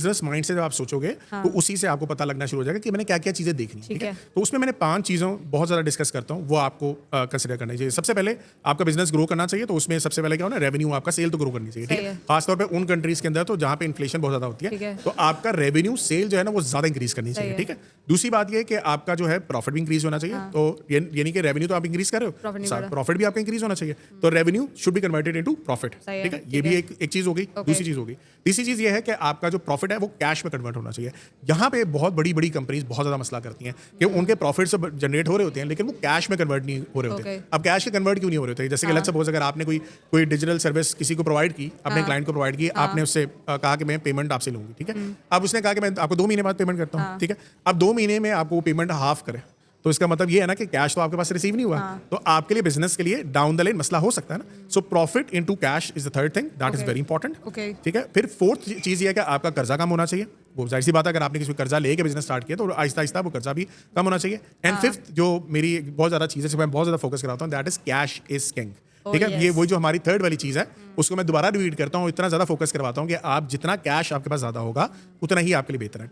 Business mind से जब आप सोचोगे तो उसी से आपको पता लगना शुरू हो जाएगा कि मैंने क्या क्या चीजें देखनी है, ठीक है। तो उसमें मैंने 5 चीजों बहुत ज्यादा डिस्कस करता हूँ, वो आपको कंसिडर करना चाहिए। सबसे पहले आपका बिजनेस ग्रो करना चाहिए, तो उसमें सबसे पहले क्या होना, रेवेन्यू आपका सेल तो ग्रो करनी चाहिए, ठीक है। खासतौर पर उन कंट्रीज के अंदर तो जहाँ पे इन्फ्लेशन बहुत ज्यादा होती है, तो आपका रेवेन्यू सेल जो है ना वो ज्यादा इंक्रीज करनी चाहिए, ठीक है। दूसरी बात ये है कि आपका जो है प्रॉफिट भी इंक्रीज होना चाहिए, तो यानी कि रेवेन्यू तो आप इंक्रीज कर रहे हो, प्रॉफिट भी आपका इंक्रीज होना चाहिए, तो revenue should be converted into profit, ठीक है। ये भी एक चीज हो गई। दूसरी चीज हो गई, तीसरी चीज ये है कि आपका जो प्रॉफिट है वो कैश में कन्वर्ट होना चाहिए। यहाँ पे बहुत बड़ी बड़ी कंपनीज बहुत ज्यादा मसला करती हैं कि उनके प्रॉफिट्स जनरेट हो रहे होते हैं लेकिन वो कैश में कन्वर्ट नहीं हो रहे होते। अब कैश में कन्वर्ट क्यों नहीं हो रहे होते? जैसे कि लेट्स सपोज अगर आपने कोई डिजिटल सर्विस किसी को प्रोवाइड की, अपने क्लाइंट को प्रोवाइड की, आपने उससे कहा कि मैं पेमेंट आपसे लूंगी, ठीक है। अब उसने कहा कि मैं आपको 2 महीने बाद पेमेंट करता हूँ, ठीक है। अब 2 महीने में आपको वो पेमेंट हाफ करे, तो इसका मतलब ये है ना कि कैश तो आपके पास रिसीव नहीं हुआ, तो आपके लिए बिजनेस के लिए डाउन द लाइन मसला हो सकता है ना। So profit into cash is the third thing, that is very important, ठीक है। फिर फोर्थ चीज ये है कि आपका कर्जा कम होना चाहिए। वो जाहिर सी बात है, अगर आपने किसी कर्जा लेके बिजनेस स्टार्ट किया तो आहिस्ता आहिस्ता वो कर्जा भी कम होना चाहिए। एंड फिफ्थ जो मेरी बहुत ज्यादा चीज है, मैं बहुत ज्यादा फोकस कराता हूँ, that is cash is king, ठीक है। ये वही जो हमारी थर्ड वाली चीज है, उसको मैं दोबारा रिपीट करता हूँ, इतना ज्यादा फोकस करवाता हूँ कि आप जितना कैश आपके पास ज्यादा होगा उतना ही आपके लिए बेहतर है।